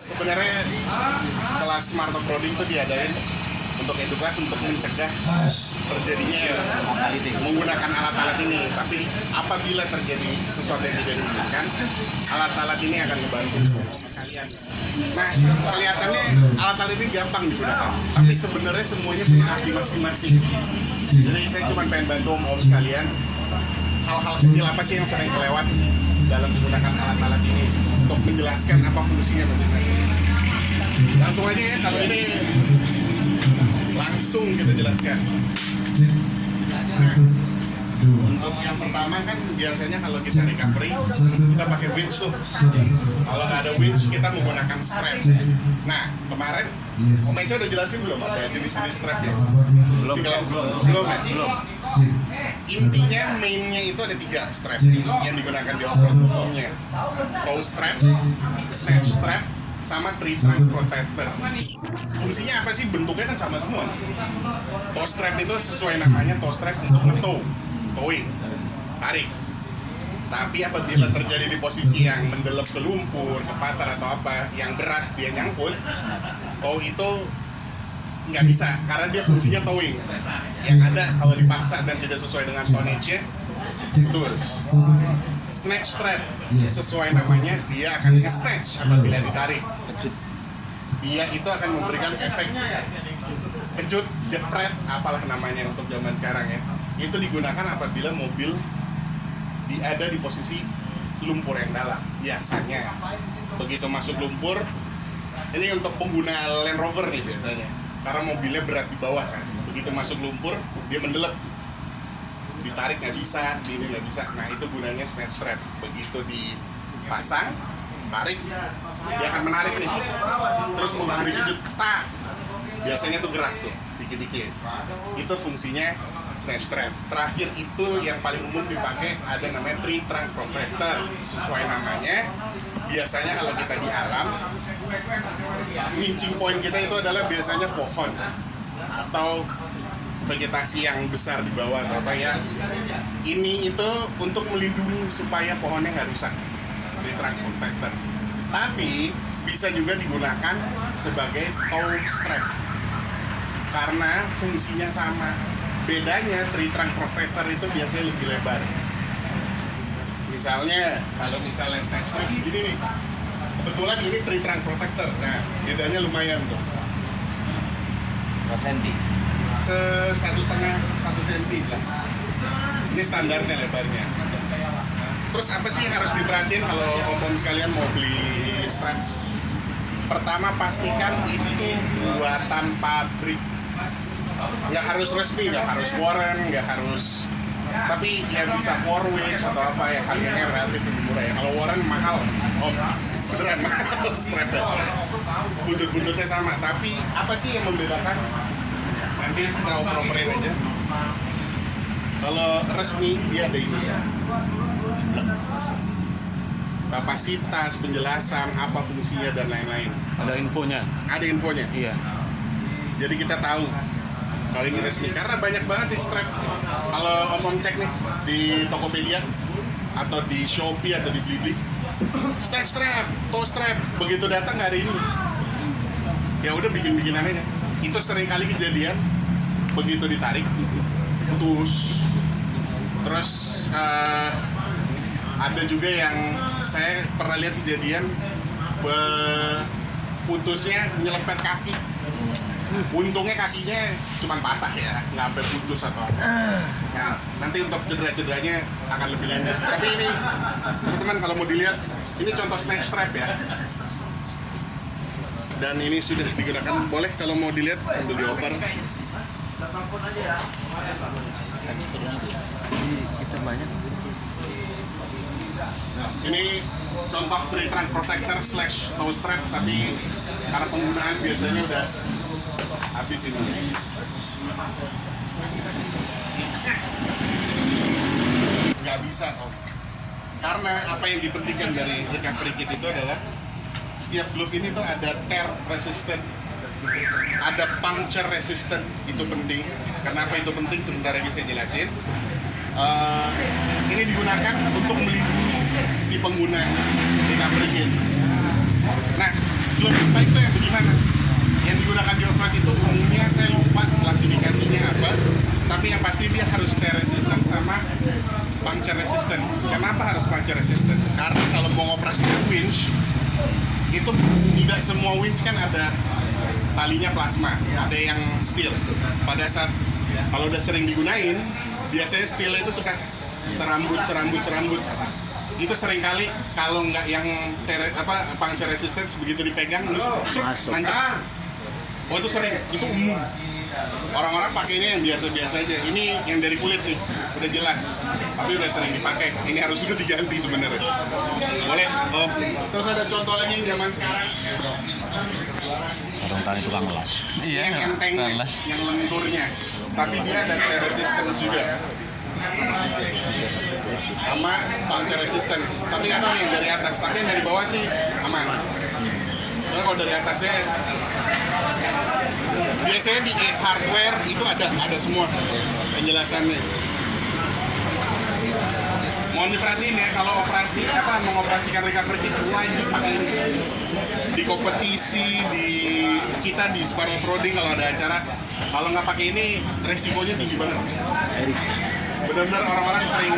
Sebenarnya kelas smart off-roading itu diadain untuk edukasi, untuk mencegah terjadinya menggunakan alat-alat ini. Tapi apabila terjadi sesuatu yang tidak diinginkan, alat-alat ini akan membantu kalian. Nah, kelihatannya alat-alat ini gampang digunakan, tapi sebenarnya semuanya punya arti masing-masing. Jadi saya cuma pengen bantu om-om sekalian, hal-hal kecil apa sih yang sering kelewat dalam menggunakan alat-alat ini untuk menjelaskan apa fungsinya masing-masing. Langsung aja ya, kalau ini langsung kita jelaskan. Nah, untuk yang pertama kan biasanya kalau kita recovery kita pakai winch tuh. Kalau nggak ada winch kita menggunakan strap. Nah, kemarin Om Eca udah jelasin belum apa ya jenis-jenis strap ya? Belum ya? Belum. Intinya mainnya itu ada 3 strap yang digunakan di off-road umumnya. Tow strap, snatch strap, sama tree trunk protector. Fungsinya apa sih? Bentuknya kan sama semua. Tow strap itu sesuai namanya tow strap untuk nge-tow, towing, tarik. Tapi apabila terjadi di posisi yang mendelep ke lumpur, ke patar atau apa yang berat dia nyangkut, tow itu nggak bisa karena dia fungsinya towing. Yang ada kalau dipaksa dan tidak sesuai dengan tonnage-nya, putus. Snatch strap sesuai namanya dia akan nge-snatch apabila ditarik. Dia itu akan memberikan efek kejut, jepret, apalah namanya untuk zaman sekarang ya. Itu digunakan apabila mobil ada di posisi lumpur yang dalam. Biasanya begitu masuk lumpur, ini untuk pengguna Land Rover nih biasanya, karena mobilnya berat di bawah kan. Begitu masuk lumpur dia mendelep, ditarik nggak bisa, ini nggak bisa. Nah itu gunanya snatch strap. Begitu dipasang, tarik, dia akan menarik nih, terus memberi kejut, tak. Biasanya tuh gerak tuh, dikit-dikit. Itu fungsinya snatch strap. Terakhir itu yang paling umum dipakai ada namanya tree trunk protector. Sesuai namanya, biasanya kalau kita di alam, winching point kita itu adalah biasanya pohon atau vegetasi yang besar di bawah atau apa ya. Ini itu untuk melindungi supaya pohonnya nggak rusak, tree trunk protector. Tapi bisa juga digunakan sebagai tow strap karena fungsinya sama. Bedanya tree trunk protector itu biasanya lebih lebar. Misalnya kalau misalnya snatch strap segini nih, kebetulan ini tree trunk protector. Nah bedanya lumayan tuh, 2 cm. 1,5 cm lah. Ini standarnya lebarnya. Terus apa sih yang harus diperhatiin kalau om-om sekalian mau beli strap? Pertama pastikan itu buatan pabrik. Nggak harus resmi, nggak harus Warren, nggak harus, tapi ya bisa 4-winch atau apa yang harganya relatif lebih murah ya. Kalau Warren mahal, beneran mahal strapnya. Buntut-buntutnya sama, tapi apa sih yang membedakan? Nanti kita oper-operin aja. Kalau resmi dia ada ini ya, kapasitas, penjelasan, apa fungsinya dan lain-lain. Ada infonya. Ada infonya. Iya. Jadi kita tahu kalau ini resmi, karena banyak banget di strap. Kalau om cek nih di Tokopedia atau di Shopee atau di Blibli, snatch strap, tow strap, begitu datang nggak ada ini. Ya udah bikin-bikinan aja. Itu sering kali kejadian, begitu ditarik putus. Terus ada juga yang saya pernah lihat kejadian putusnya nyelepet kaki. Untungnya kakinya cuma patah ya, nggak sampai putus atau apa. Nah, nanti untuk cedera-cederanya akan lebih lanjut. Tapi ini teman-teman kalau mau dilihat, ini contoh snatch strap ya. Dan ini sudah digunakan, boleh kalau mau dilihat sambil dioper. Itu banyak. Ini contoh tree trunk protector / tow strap, tapi karena penggunaan biasanya udah habis ini. Nggak bisa om, karena apa yang dipentingkan dari recovery kit itu adalah setiap glove ini tuh ada tear resistant, ada puncture resistant. Itu penting. Kenapa itu penting? Sebentar lagi saya jelasin. Ini digunakan untuk melindungi si pengguna recovery kit. Nah, lebih baik tuh yang bagaimana? Yang digunakan di off-road itu umumnya saya lupa klasifikasinya apa, tapi yang pasti dia harus tear resistance sama puncture resistance. Kenapa harus puncture resistance? Karena kalau mau ngoperasikan winch, itu tidak semua winch kan ada talinya plasma, ada yang steel. Pada saat kalau udah sering digunain, biasanya steel itu suka serambut. Itu sering kali kalau nggak yang puncture resistance begitu dipegang Masuk. nancap. Oh itu sering, itu umum. Orang-orang pakainya yang biasa-biasa aja. Ini yang dari kulit nih, udah jelas. Tapi udah sering dipakai. Ini harus sudah diganti sebenarnya. Boleh? Oh. Terus ada contoh lagi yang zaman sekarang. Sarung tangan tukang las. Yang entengnya, yang lenturnya. Tapi dia ada tear resistance juga. Sama puncture resistance. Tapi nggak tahu yang dari atas. Tapi yang dari bawah sih aman. Soalnya kalau dari atasnya biasanya di Ace Hardware itu ada semua penjelasannya. Mohon diperhatiin ya, kalau mengoperasikan recovery kit wajib pakai ini. Di kompetisi, kita di Spar Offroading kalau ada acara, kalau nggak pakai ini resikonya tinggi banget. Benar-benar orang-orang sering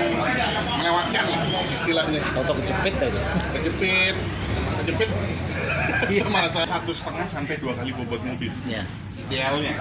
melewatkan lah istilahnya. Auto kejepit aja. Kejepit itu malah 1,5 sampai 2 kali bobot mobil Ya. idealnya.